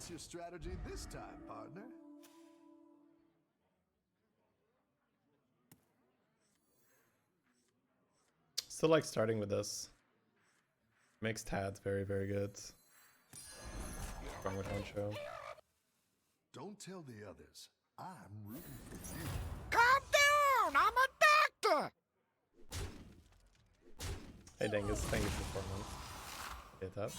What's your strategy this time, partner? Still like starting with this. Makes Tad very, very good. Strong with Honcho. Don't tell the others. I'm rooting for you. Calm down! I'm a doctor! Hey Dingus, thank you for 4 months. Get that.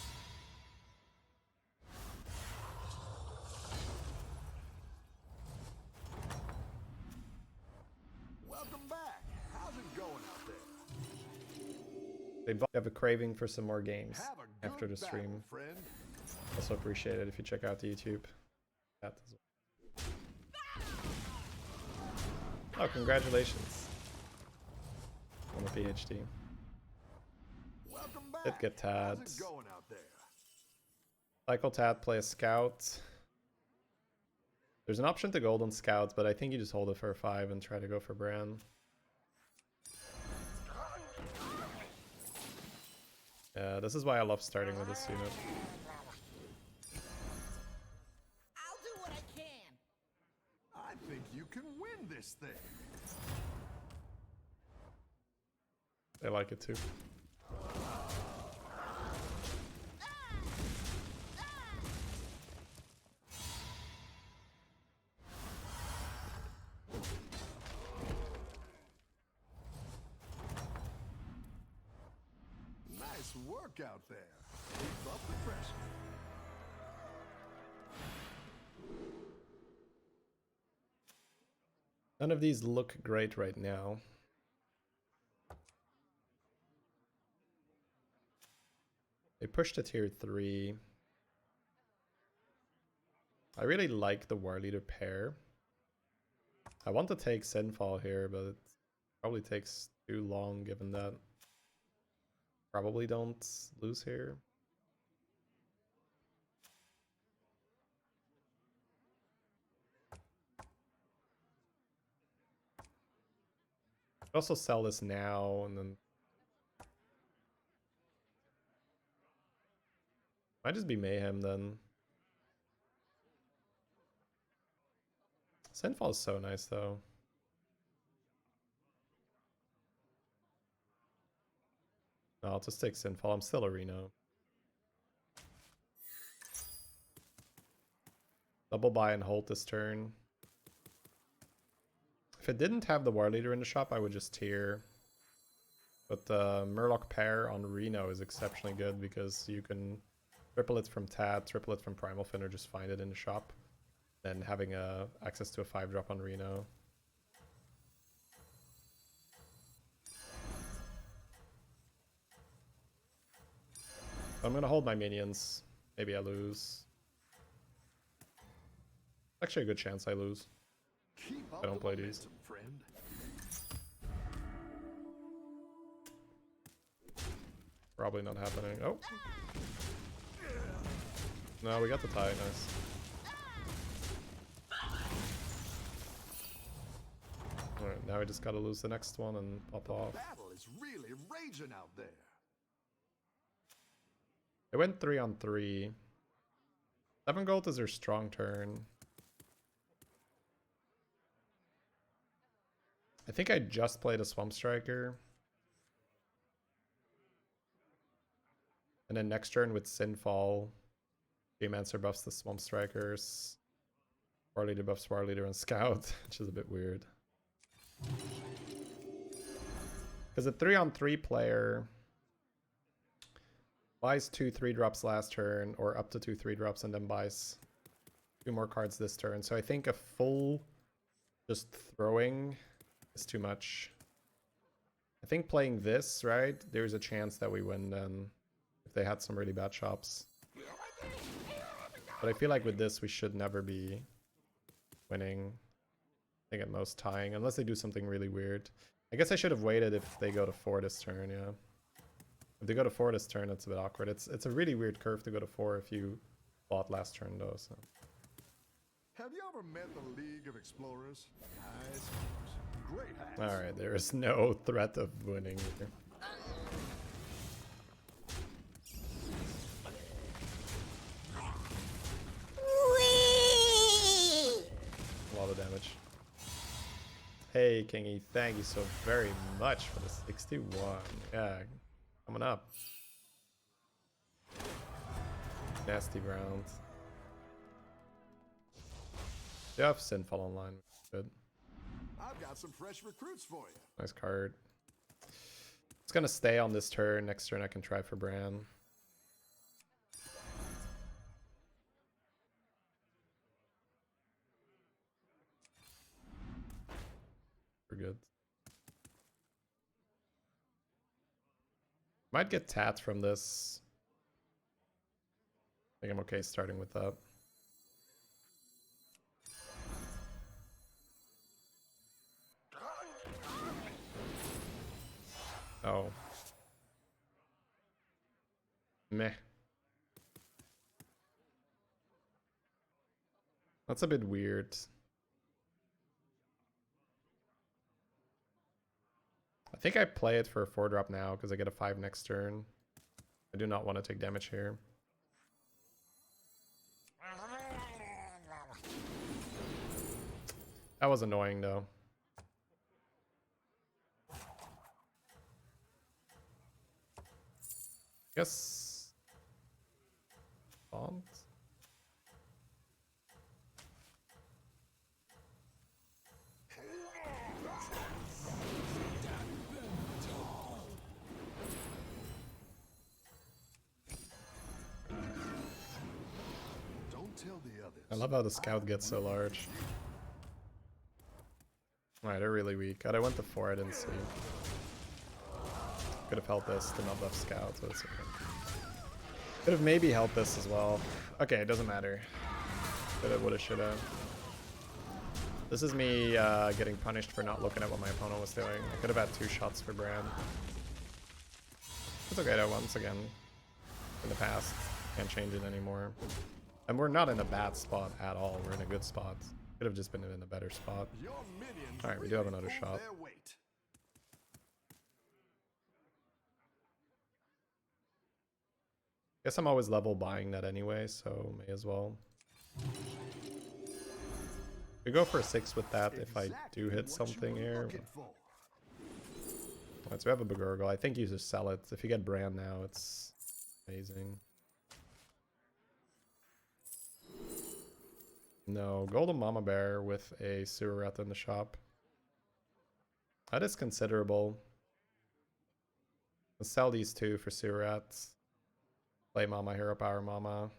Welcome back. How's it going out there? They both have a craving for some more games Have a after good the stream. battle, friend. Also appreciate it if you check out the YouTube. That as well. Oh, congratulations on the PhD. Welcome back. Did get Tad. How's it going out there? Cycle Tad, play a scout. There's an option to gold on scouts, but I think you just hold it for a 5 and try to go for Bran. Yeah, this is why I love starting with this unit. I'll do what I can. I think you can win this thing. I like it too. Nice work out there. Keep up the pressure. None of these look great right now. They pushed to tier 3. I really like the War Leader pair. I want to take Sinfall here, but it probably takes too long given that. Probably don't lose here. Also sell this now and then might just be Mayhem then. Sinfall is so nice though. No, I'll just take Sinfall. I'm still a Reno. Double buy and hold this turn. If it didn't have the War Leader in the shop, I would just tier. But the Murloc pair on Reno is exceptionally good because you can triple it from Tad, triple it from Primal Fin, or just find it in the shop. Then having access to a 5-drop on Reno. I'm gonna hold my minions. Maybe I lose. Actually a good chance I lose. Keep up I don't the play these. momentum, friend. Probably not happening. Oh. No, we got the tie. Nice. Alright, now we just gotta lose the next one and pop off. Battle is really raging out there. They went 3 on 3. 7 gold is their strong turn. I think I just played a Swamp Striker. And then next turn with Sinfall, Geomancer buffs the Swamp Strikers. War Leader buffs War Leader and Scout, which is a bit weird. Because a 3 on 3 player buys 2 3-drops last turn, or up to 2 3-drops, and then buys 2 more cards this turn. So I think a full just throwing is too much. I think playing this, right, there's a chance that we win then, if they had some really bad shops. But I feel like with this, we should never be winning. I think at most tying, unless they do something really weird. I guess I should have waited if they go to 4 this turn, yeah. If they go to 4 this turn, it's a bit awkward. It's a really weird curve to go to 4 if you bought last turn though, so. Have you ever met the League of Explorers? Nice. Great hats. Alright, there is no threat of winning here. Hey, Kingy, thank you so very much for the 61. Yeah, coming up. Nasty round. You have Sinful online. Good. I've got some fresh recruits for you. Nice card. It's gonna stay on this turn. Next turn I can try for Bran. We're good. Might get tat from this. I think I'm okay starting with that. Oh. Meh. That's a bit weird. I think I play it for a 4-drop now because I get a 5 next turn. I do not want to take damage here. That was annoying though. Guess font. Don't tell the others. I love how the scout gets so large. Alright, they're really weak. God, I went to 4, I didn't see. Could have helped this to not buff scout, but it's okay. Could have maybe helped this as well. Okay, it doesn't matter. Coulda, woulda, shoulda. This is me getting punished for not looking at what my opponent was doing. I could have had 2 shots for Bran. It's okay though, once again. In the past. Can't change it anymore. And we're not in a bad spot at all. We're in a good spot. Could have just been in a better spot. Alright, we do have another shot. Guess I'm always level buying that anyway, so may as well. We go for a 6 with that if I do hit something here. Alright, so we have a Begurgle. I think you just sell it. If you get Bran now, it's amazing. No, Golden Mama Bear with a Sewer Rat in the shop. That is considerable. Let's sell these 2 for Sewer Rats. Play Mama, Hero Power Mama.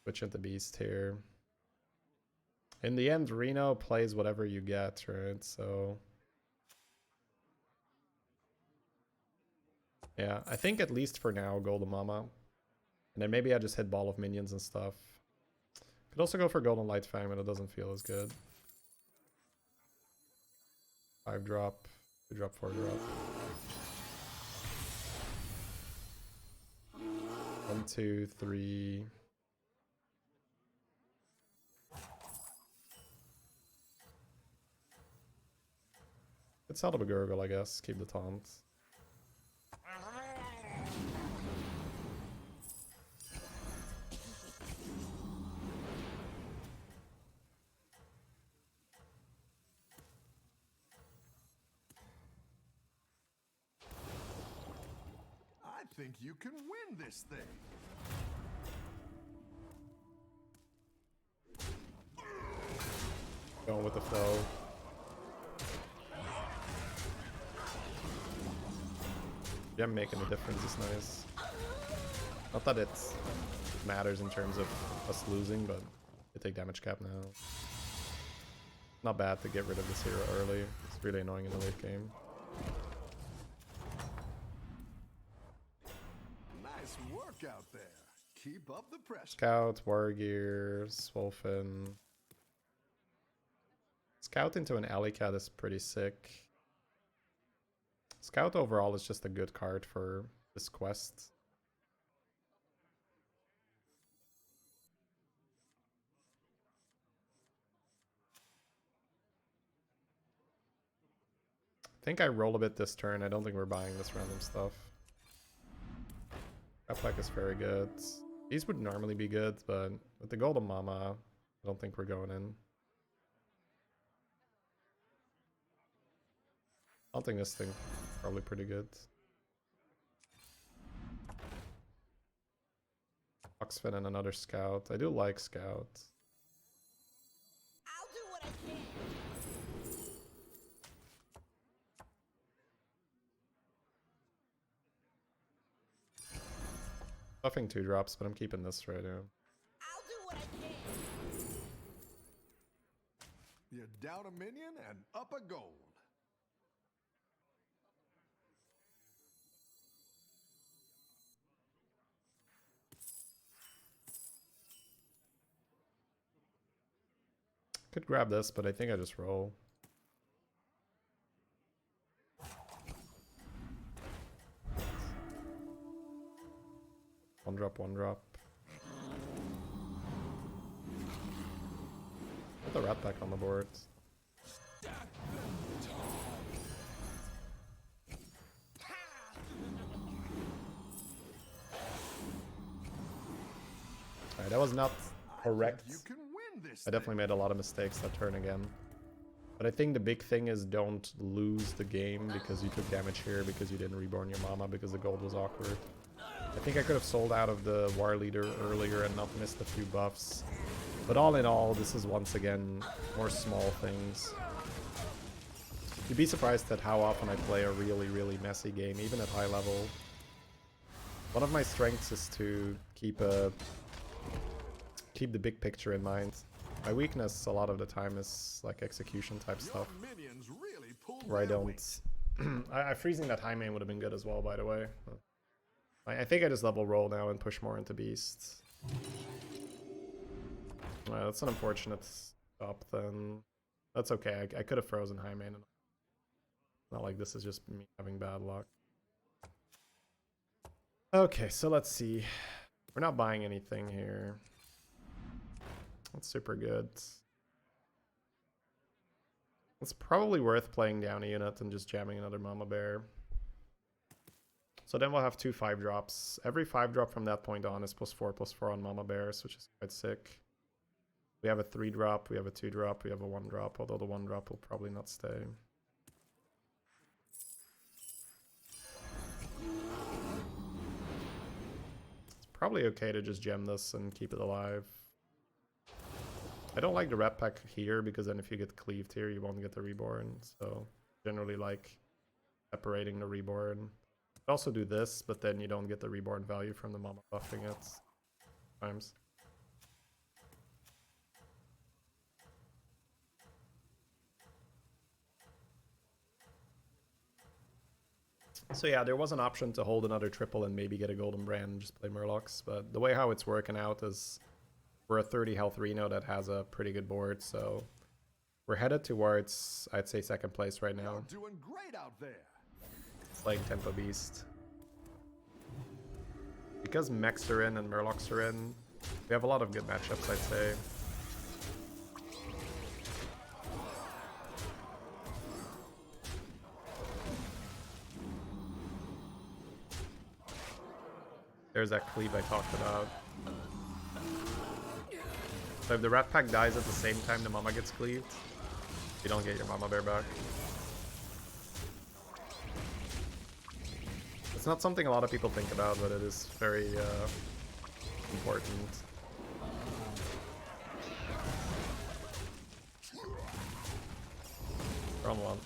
Switch into Beast here. In the end, Reno plays whatever you get, right? So... yeah, I think at least for now, Golden Mama. And then maybe I just hit Ball of Minions and stuff. Could also go for Golden Light Fang, but it doesn't feel as good. 5-drop, 2-drop, 4-drop. 1, 2, 3. Could sell the Begurgle, I guess. Keep the taunt. I think you can win this thing. Going with the flow. Yeah, making a difference is nice. Not that it matters in terms of us losing, but they take damage cap now. Not bad to get rid of this hero early. It's really annoying in the late game. Nice work out there. Keep up the pressure. Scout, War Gear, Swolfen. Scout into an Alley Cat is pretty sick. Scout overall is just a good card for this quest. I think I roll a bit this turn. I don't think we're buying this random stuff. That pack is very good. These would normally be good, but with the Golden Mama, I don't think we're going in. I think this thing probably pretty good. Oxfin and another scout. I do like scout. I'll do what I can. Buffing 2 drops, but I'm keeping this right now. I'll do what I can. You're down a minion and up a gold. Could grab this, but I think I just roll. One drop, one drop. Put the rat back on the board. Alright, that was not correct. You can win this. I definitely made a lot of mistakes that turn again. But I think the big thing is don't lose the game because you took damage here, because you didn't reborn your mama, because the gold was awkward. I think I could have sold out of the war leader earlier and not missed a few buffs. But all in all, this is once again more small things. You'd be surprised at how often I play a really, really messy game, even at high level. One of my strengths is to keep the big picture in mind. My weakness a lot of the time is like execution type stuff, Really where I don't... freezing that high main would have been good as well, by the way. I think I just level roll now and push more into beasts. That's an unfortunate stop then. That's okay, I could have frozen high main. Not like this is just me having bad luck. Okay, so let's see. We're not buying anything here. That's super good. It's probably worth playing down a unit and just jamming another Mama Bear. So then we'll have 2 5-drops. Every 5-drop from that point on is +4/+4 on Mama Bears, which is quite sick. We have a 3-drop, we have a 2-drop, we have a 1-drop, although the 1-drop will probably not stay. It's probably okay to just gem this and keep it alive. I don't like the rat pack here, because then if you get cleaved here, you won't get the reborn. So generally like separating the reborn. I also do this, but then you don't get the reborn value from the mama buffing it times. So yeah, there was an option to hold another triple and maybe get a golden brand and just play Murlocs, but the way how it's working out is we're a 30 health Reno that has a pretty good board, so we're headed towards, I'd say, 2nd place right now. You're doing great out there. Playing Tempo Beast. Because mechs are in and Murlocs are in, we have a lot of good matchups, I'd say. There's that cleave I talked about. So if the rat pack dies at the same time the mama gets cleaved, you don't get your mama bear back. It's not something a lot of people think about, but it is very important. Round 1.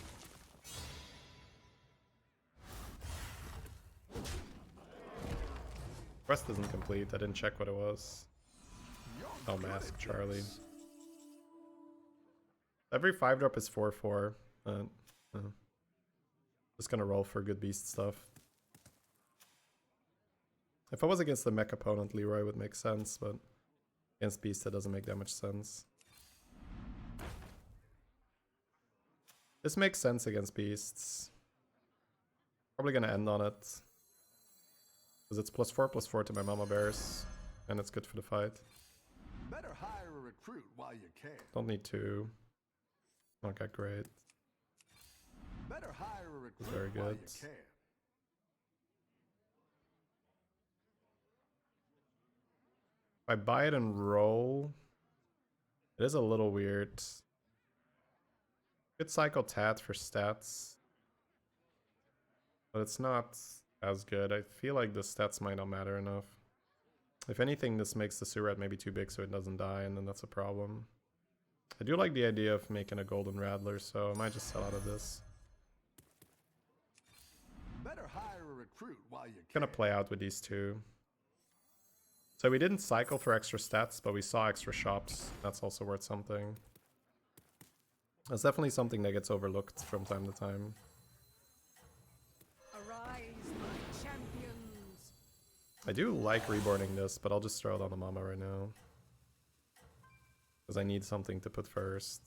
Quest isn't complete, I didn't check what it was. Oh, Mask Charlie. Every 5-drop is 4/4. Just gonna roll for good beast stuff. If I was against the mech opponent, Leroy would make sense, but against beast that doesn't make that much sense. This makes sense against beasts. Probably gonna end on it. Because it's +4/+4 to my mama bears, and it's good for the fight. Better hire a recruit while you can. Don't need to. Okay, great. Better hire a recruit Very while good. you can. If I buy it and roll, it is a little weird. Good cycle Tat for stats. but it's not as good. I feel like the stats might not matter enough. If anything, this makes the Surat maybe too big so it doesn't die, and then that's a problem. I do like the idea of making a golden rattler, so I might just sell out of this. Better hire a recruit while you can. Gonna play out with these two. So we didn't cycle for extra stats, but we saw extra shops. That's also worth something. That's definitely something that gets overlooked from time to time. Arise, my champions. I do like reborning this, but I'll just throw it on the mama right now. Because I need something to put first.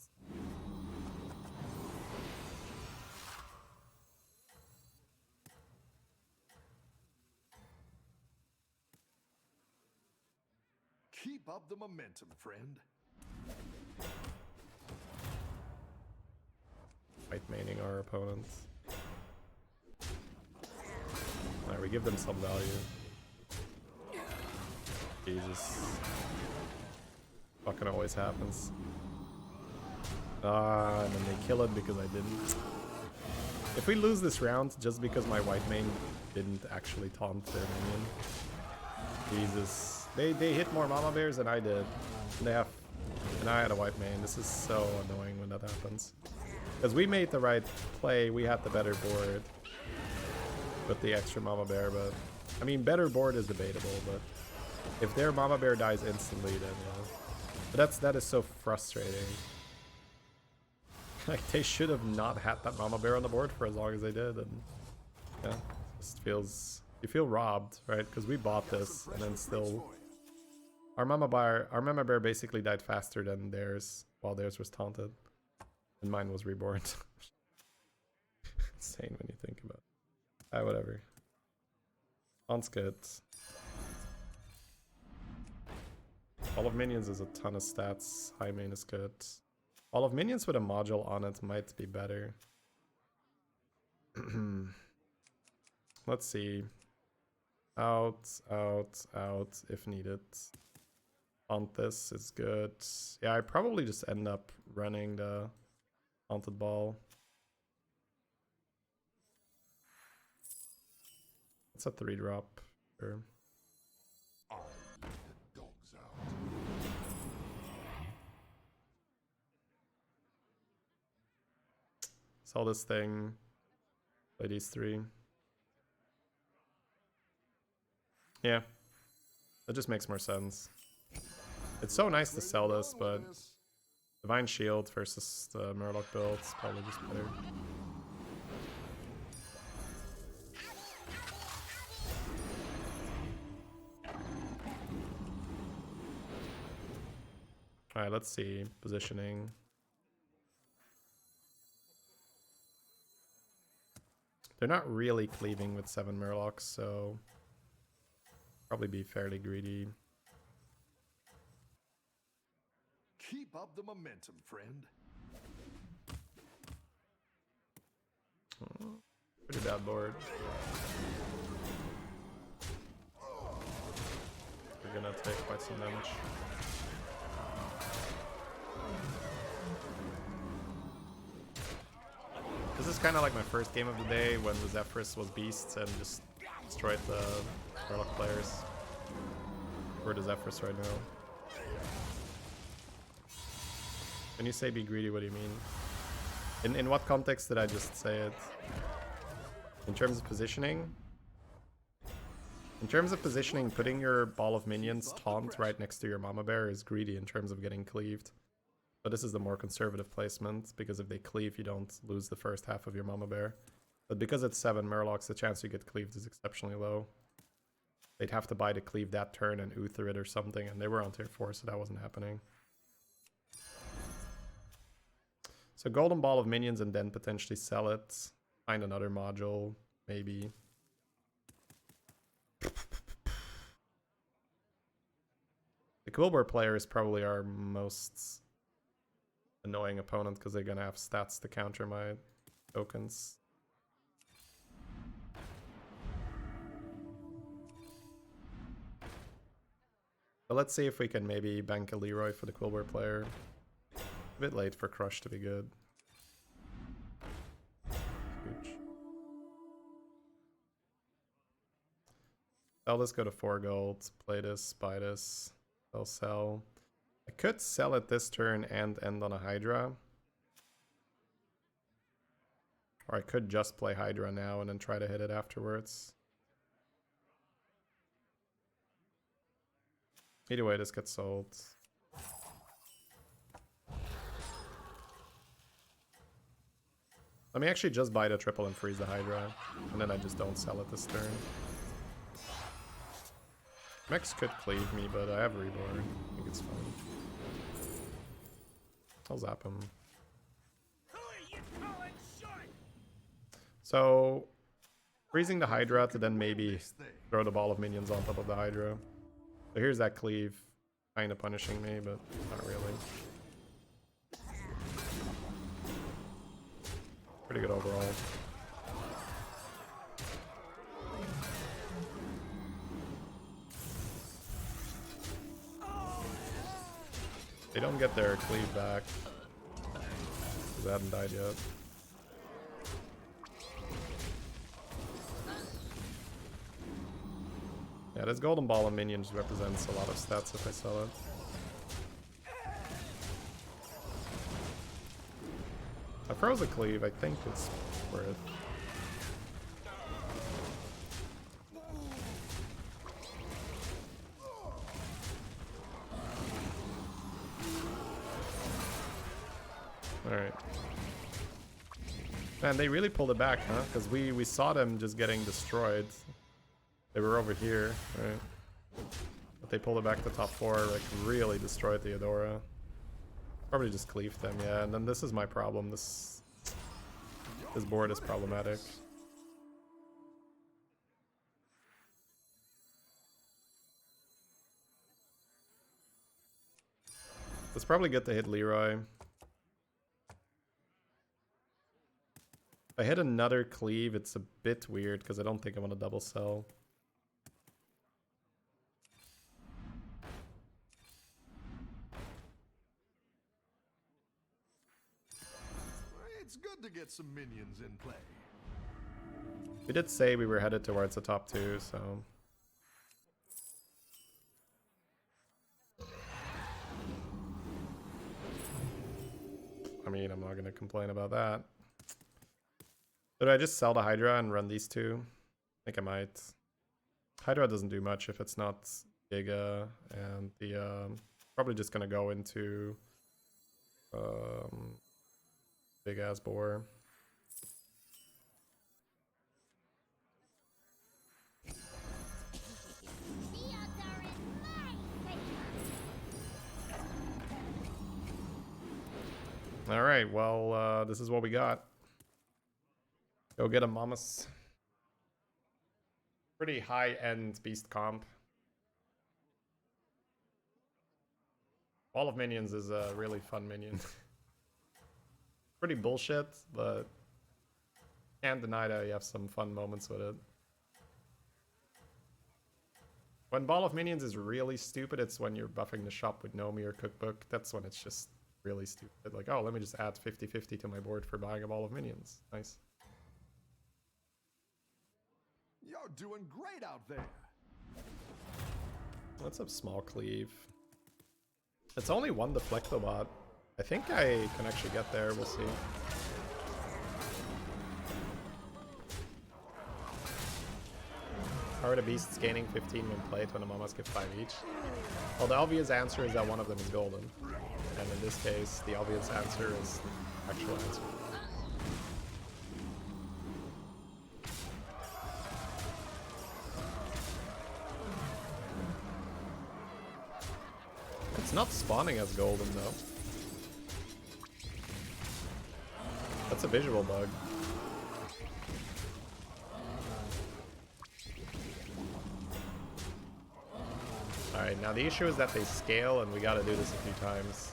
Keep up the momentum, friend. White maining our opponents. Alright, we give them some value. Jesus. Fucking always happens. And then they kill it because I didn't. If we lose this round just because my white main didn't actually taunt their minion. Jesus. They hit more mama bears than I did. And I had a white main. This is so annoying when that happens. Because we made the right play, we had the better board with the extra mama bear, but I mean better board is debatable, but if their mama bear dies instantly, then yeah. But that is so frustrating. Like they should have not had that mama bear on the board for as long as they did, and yeah, just feels, you feel robbed, right? Because we bought this and then still our mama bear basically died faster than theirs while theirs was taunted. And mine was reborn. Insane when you think about it. Whatever. Taunt's good. All of minions is a ton of stats. High main is good. All of minions with a module on it might be better. Let's see. Out, out, out if needed. Taunt this is good. Yeah, I probably just end up running the haunted ball. It's a 3-drop. Sure. Dogs out. Sell this thing. Play these 3. Yeah. That just makes more sense. It's so nice to sell this, but Divine Shield versus the Murloc build is probably just better. Alright, let's see. Positioning. They're not really cleaving with 7 Murlocs, so probably be fairly greedy. Keep up the momentum, friend. Oh, pretty bad board. We're gonna take quite some damage. This is kind of like my first game of the day when the Zephyrus was beasts and just destroyed the Murloc players. We're the Zephyrus right now. When you say be greedy, what do you mean? In what context did I just say it? In terms of positioning? In terms of positioning, putting your ball of minions taunt right next to your mama bear is greedy in terms of getting cleaved. But this is the more conservative placement, because if they cleave, you don't lose the first half of your mama bear. But because it's 7 Murlocs, the chance you get cleaved is exceptionally low. They'd have to buy the cleave that turn and Uther it or something, and they were on tier 4, so that wasn't happening. So golden ball of minions and then potentially sell it. Find another module, maybe. The Kibler player is probably our most annoying opponent because they're gonna have stats to counter my tokens. But let's see if we can maybe bank a Leroy for the Kibler player. A bit late for Crush to be good. Huge. Sell this, go to 4 gold. Play this, buy this. Sell. I could sell it this turn and end on a Hydra. Or I could just play Hydra now and then try to hit it afterwards. Either way, this gets sold. Let me actually just buy the triple and freeze the Hydra. And then I just don't sell it this turn. Mex could cleave me, but I have Reborn. I think it's fine. I'll zap him. So, freezing the Hydra to then maybe throw the ball of minions on top of the Hydra. So here's that cleave. Kinda punishing me, but not really. Pretty good overall. They don't get their cleave back. Because they haven't died yet. Yeah, this golden ball of minions represents a lot of stats if I sell it. I froze a cleave, I think it's worth. Alright. Man, they really pulled it back, huh? Because we saw them just getting destroyed. They were over here, right? But they pulled it back to top 4, like really destroyed the Adora. Probably just cleaved them, yeah. And then this is my problem. This board is problematic. It's probably good to hit Leroy. If I hit another cleave, it's a bit weird because I don't think I want to double sell. It's good to get some minions in play. We did say we were headed towards the top 2, so... I mean, I'm not going to complain about that. Did I just sell the Hydra and run these 2? I think I might. Hydra doesn't do much if it's not Giga, and the probably just going to go into big ass boar. All right, well, this is what we got. Go get a mamas. Pretty high-end beast comp. Wall of Minions is a really fun minion. Pretty bullshit, but can't deny that you have some fun moments with it. When Ball of Minions is really stupid, it's when you're buffing the shop with Nomi or Cookbook. That's when it's just really stupid. Like, oh, let me just add 50-50 to my board for buying a Ball of Minions. Nice. You're doing great out there. Let's have small cleave. It's only one Deflectobot. I think I can actually get there. We'll see. How are the beasts gaining 15 when played when the mamas give 5 each? Well, the obvious answer is that one of them is golden. And in this case, the obvious answer is the actual answer. It's not spawning as golden though. That's a visual bug. Alright, now the issue is that they scale and we gotta do this a few times.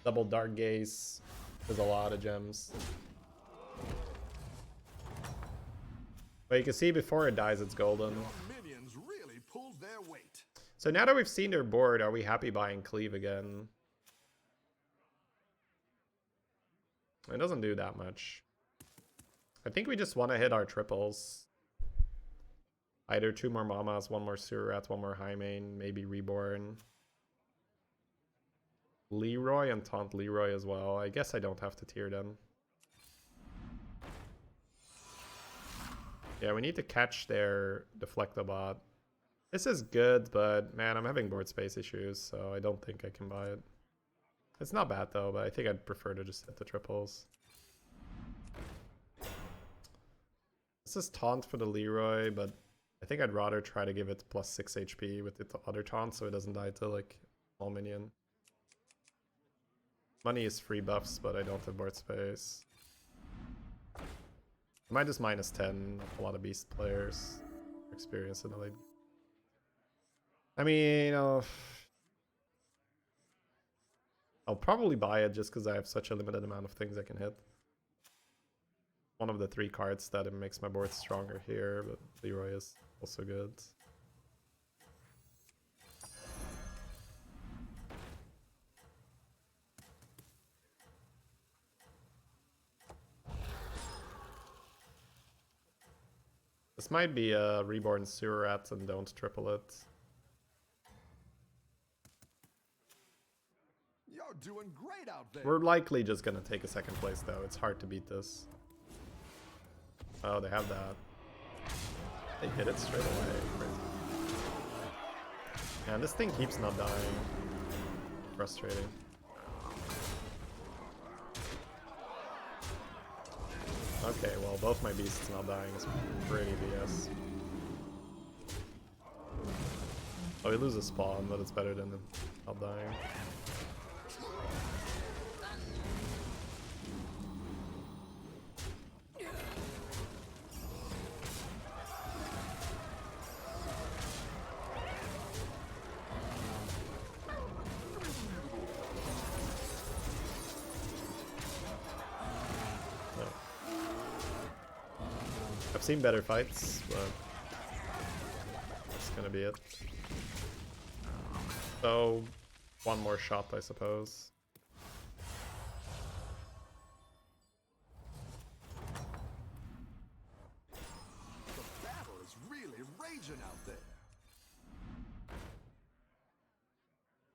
Double Dark Gaze. There's a lot of gems. But you can see before it dies it's golden. Minions really pulled their weight. So now that we've seen their board, are we happy buying Cleave again? It doesn't do that much. I think we just want to hit our triples. Either 2 more Mamas, 1 more Surat, 1 more High Main, maybe Reborn. Leroy and Taunt Leroy as well. I guess I don't have to tier them. Yeah, we need to catch their Deflectobot. This is good, but man, I'm having board space issues, so I don't think I can buy it. It's not bad though, but I think I'd prefer to just hit the triples. This is Taunt for the Leroy, but I think I'd rather try to give it plus 6 HP with the other Taunt so it doesn't die to like small minion. Money is free buffs, but I don't have board space. I might just minus 10. A lot of beast players experience in the late. I mean, I'll probably buy it just because I have such a limited amount of things I can hit. One of the 3 cards that it makes my board stronger here, but Leroy is also good. This might be a Reborn Surat and don't triple it. You're doing great out there. We're likely just gonna take a second place though. It's hard to beat this. Oh, they have that. They hit it straight away. Crazy. Man, this thing keeps not dying. Frustrating. Okay, well, both my beasts not dying is pretty BS. Oh, he loses spawn, but it's better than him not dying. I've seen better fights, but that's gonna be it. So, one more shot, I suppose. The battle is really raging out there.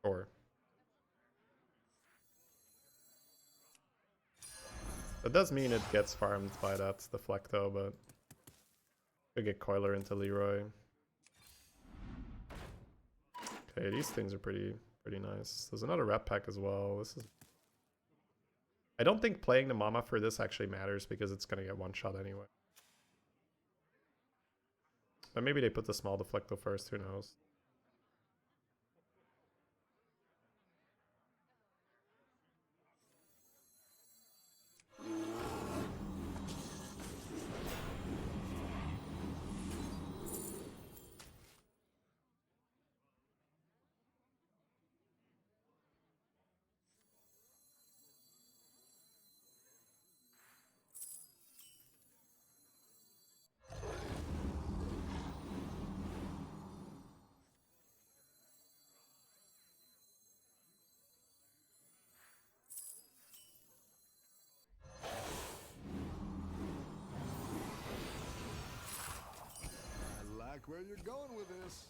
Sure. That does mean it gets farmed by that Deflecto, but could get Coiler into Leroy. Okay, these things are pretty nice. There's another rep pack as well. This is. I don't think playing the Mama for this actually matters because it's gonna get one shot anyway. But maybe they put the small Deflecto first. Who knows? Where you're going with this.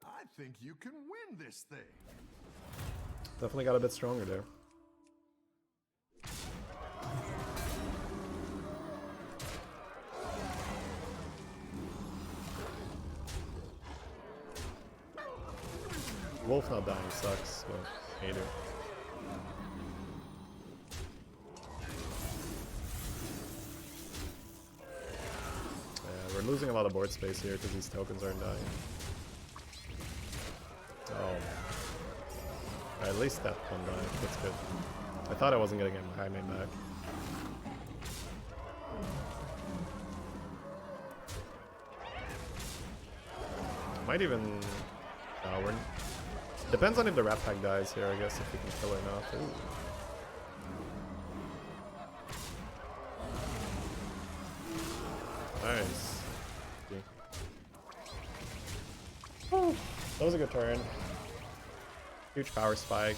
I think you can win this thing. Definitely got a bit stronger there. Wolf not dying sucks, but hate it. Yeah, we're losing a lot of board space here because these tokens aren't dying. Oh. At least that one died. That's good. I thought I wasn't gonna get my high main back. Might even... No, we're... Depends on if the Rat Pack dies here, I guess, if we can kill or not. Ooh. Nice. Oh, that was a good turn. Huge power spike,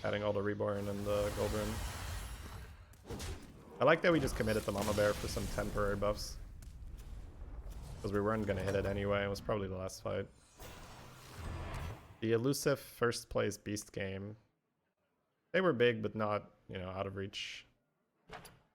adding all the reborn and the gold rune. I like that we just committed the Mama Bear for some temporary buffs. Because we weren't going to hit it anyway. It was probably the last fight. The elusive first place beast game. They were big, but not, you know, out of reach.